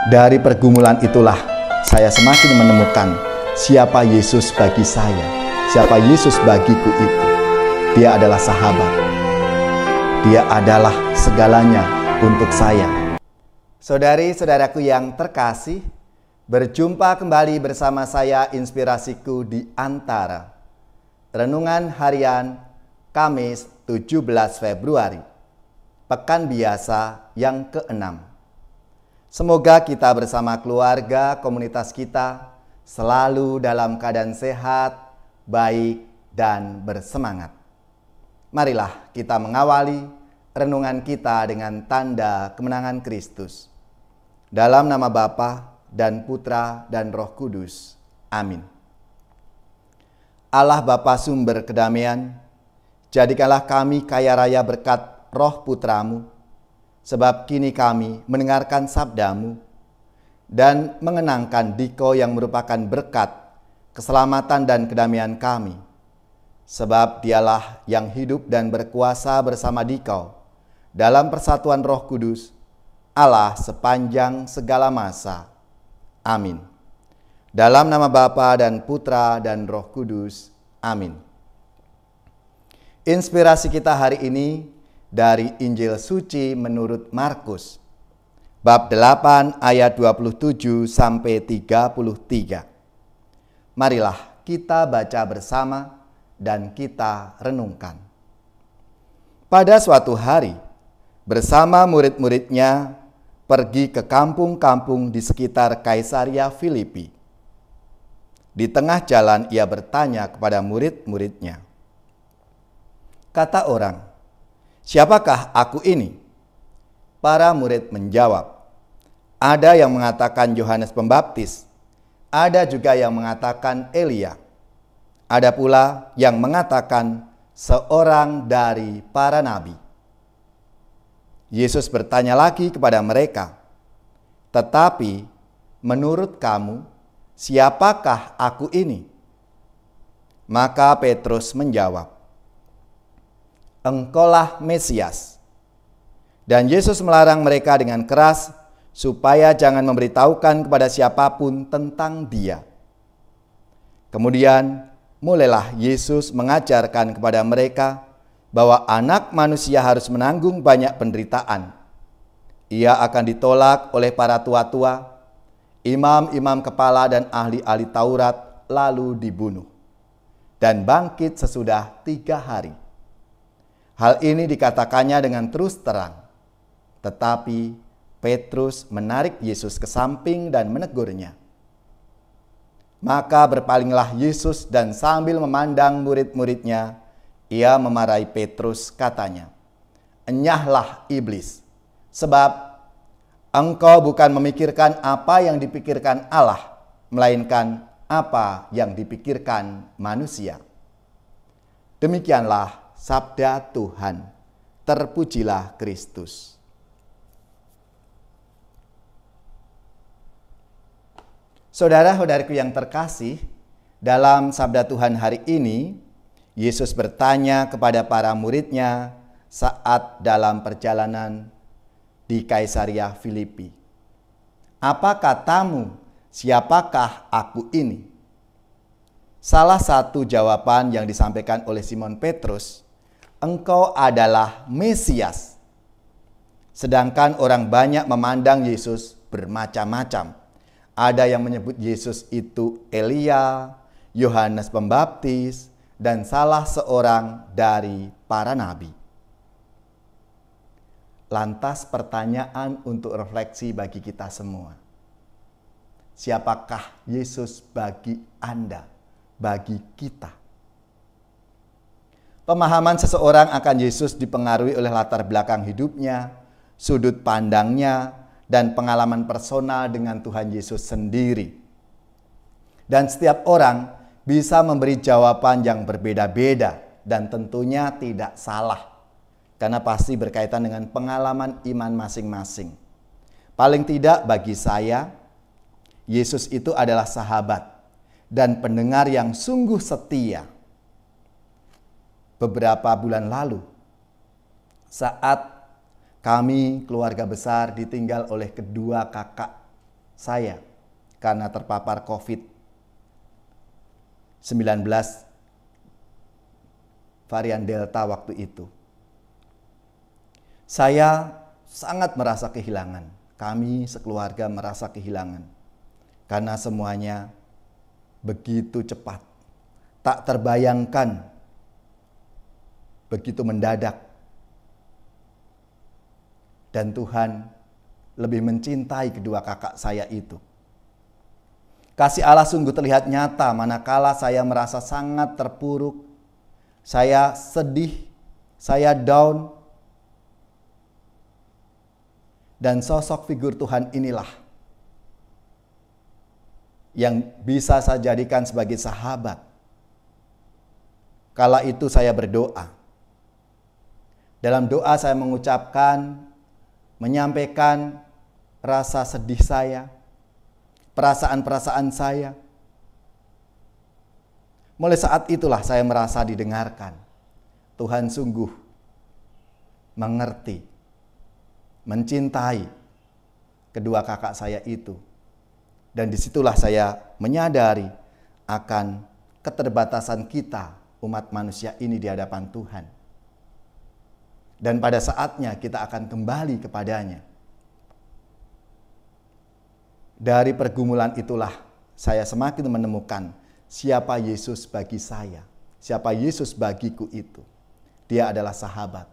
Dari pergumulan itulah saya semakin menemukan siapa Yesus bagi saya, siapa Yesus bagiku itu. Dia adalah sahabat. Dia adalah segalanya untuk saya. Saudari-saudaraku yang terkasih, berjumpa kembali bersama saya Inspirasiku di Antara. Renungan harian Kamis 17 Februari, Pekan Biasa yang ke-6. Semoga kita bersama keluarga, komunitas kita selalu dalam keadaan sehat, baik, dan bersemangat. Marilah kita mengawali renungan kita dengan tanda kemenangan Kristus. Dalam nama Bapa dan Putra dan Roh Kudus. Amin. Allah Bapa sumber kedamaian, jadikanlah kami kaya raya berkat Roh Putramu, sebab kini kami mendengarkan sabdamu dan mengenangkan Diko yang merupakan berkat, keselamatan dan kedamaian kami. Sebab dialah yang hidup dan berkuasa bersama Diko dalam persatuan Roh Kudus, Allah sepanjang segala masa. Amin. Dalam nama Bapa dan Putra dan Roh Kudus. Amin. Inspirasi kita hari ini dari Injil Suci menurut Markus, bab 8 ayat 27 sampai 33. Marilah kita baca bersama dan kita renungkan. Pada suatu hari, bersama murid-muridnya pergi ke kampung-kampung di sekitar Kaisaria Filipi. Di tengah jalan ia bertanya kepada murid-muridnya. Kata orang, "Siapakah aku ini?" Para murid menjawab, "Ada yang mengatakan Yohanes Pembaptis, ada juga yang mengatakan Elia, ada pula yang mengatakan seorang dari para nabi." Yesus bertanya lagi kepada mereka, "Tetapi menurut kamu, siapakah aku ini?" Maka Petrus menjawab, "Engkaulah Mesias." Dan Yesus melarang mereka dengan keras supaya jangan memberitahukan kepada siapapun tentang Dia. Kemudian mulailah Yesus mengajarkan kepada mereka bahwa Anak Manusia harus menanggung banyak penderitaan. Ia akan ditolak oleh para tua-tua, imam-imam kepala dan ahli-ahli Taurat, lalu dibunuh, dan bangkit sesudah 3 hari. Hal ini dikatakannya dengan terus terang. Tetapi Petrus menarik Yesus ke samping dan menegurnya. Maka berpalinglah Yesus dan sambil memandang murid-muridnya, ia memarahi Petrus, katanya, "Enyahlah iblis, sebab engkau bukan memikirkan apa yang dipikirkan Allah, melainkan apa yang dipikirkan manusia." Demikianlah sabda Tuhan. Terpujilah Kristus. Saudara-saudariku yang terkasih, dalam sabda Tuhan hari ini, Yesus bertanya kepada para muridnya saat dalam perjalanan di Kaisaria Filipi, "Apa katamu, siapakah aku ini?" Salah satu jawaban yang disampaikan oleh Simon Petrus, "Engkau adalah Mesias." Sedangkan orang banyak memandang Yesus bermacam-macam. Ada yang menyebut Yesus itu Elia, Yohanes Pembaptis, dan salah seorang dari para nabi. Lantas pertanyaan untuk refleksi bagi kita semua. Siapakah Yesus bagi Anda, bagi kita? Pemahaman seseorang akan Yesus dipengaruhi oleh latar belakang hidupnya, sudut pandangnya, dan pengalaman personal dengan Tuhan Yesus sendiri. Dan setiap orang bisa memberi jawaban yang berbeda-beda dan tentunya tidak salah, karena pasti berkaitan dengan pengalaman iman masing-masing. Paling tidak bagi saya, Yesus itu adalah sahabat dan pendengar yang sungguh setia. Beberapa bulan lalu, saat kami keluarga besar ditinggal oleh kedua kakak saya karena terpapar COVID-19 varian Delta waktu itu. Saya sangat merasa kehilangan. Kami sekeluarga merasa kehilangan. Karena semuanya begitu cepat. Tak terbayangkan. Begitu mendadak. Dan Tuhan lebih mencintai kedua kakak saya itu. Kasih Allah sungguh terlihat nyata manakala saya merasa sangat terpuruk, saya sedih, saya down. Dan sosok figur Tuhan inilah yang bisa saya jadikan sebagai sahabat. Kala itu saya berdoa. Dalam doa saya mengucapkan, menyampaikan rasa sedih saya, perasaan-perasaan saya. Mulai saat itulah saya merasa didengarkan. Tuhan sungguh mengerti, mencintai kedua kakak saya itu. Dan disitulah saya menyadari akan keterbatasan kita umat manusia ini di hadapan Tuhan. Dan pada saatnya kita akan kembali kepadanya. Dari pergumulan itulah saya semakin menemukan siapa Yesus bagi saya. Siapa Yesus bagiku itu. Dia adalah sahabat.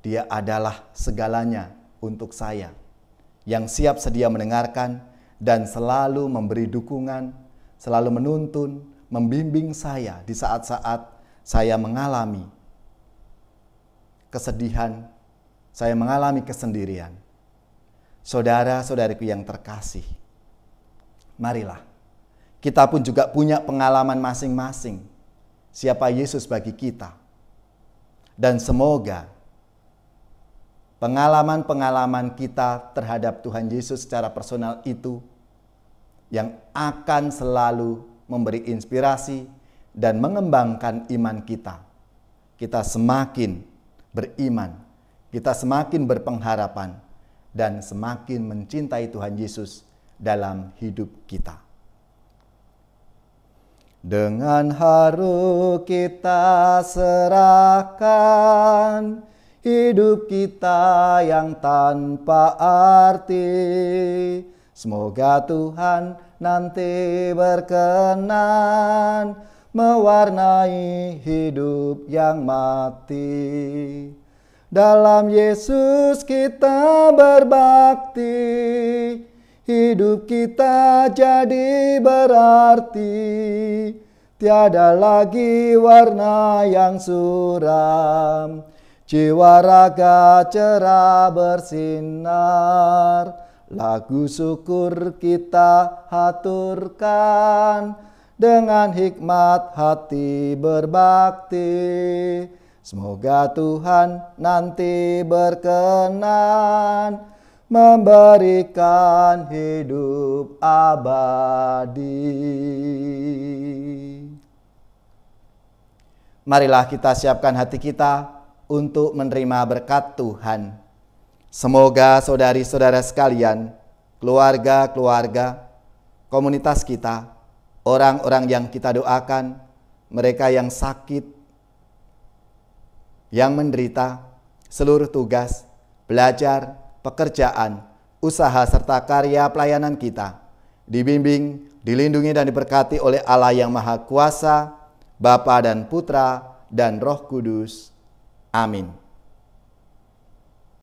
Dia adalah segalanya untuk saya. Yang siap sedia mendengarkan dan selalu memberi dukungan, selalu menuntun, membimbing saya di saat-saat saya mengalami kesedihan, saya mengalami kesendirian. Saudara-saudariku yang terkasih, marilah kita pun juga punya pengalaman masing-masing siapa Yesus bagi kita. Dan semoga pengalaman-pengalaman kita terhadap Tuhan Yesus secara personal itu yang akan selalu memberi inspirasi dan mengembangkan iman kita. Kita semakin beriman, kita semakin berpengharapan, dan semakin mencintai Tuhan Yesus dalam hidup kita. Dengan haru kita serahkan hidup kita yang tanpa arti. Semoga Tuhan nanti berkenan mewarnai hidup yang mati. Dalam Yesus kita berbakti, hidup kita jadi berarti. Tiada lagi warna yang suram, jiwa raga cerah bersinar. Lagu syukur kita haturkan, dengan hikmat hati berbakti. Semoga Tuhan nanti berkenan memberikan hidup abadi. Marilah kita siapkan hati kita untuk menerima berkat Tuhan. Semoga saudari-saudara sekalian, keluarga-keluarga, komunitas kita, orang-orang yang kita doakan, mereka yang sakit, yang menderita, seluruh tugas, belajar, pekerjaan, usaha serta karya pelayanan kita dibimbing, dilindungi dan diberkati oleh Allah yang Maha Kuasa, Bapa dan Putra dan Roh Kudus. Amin.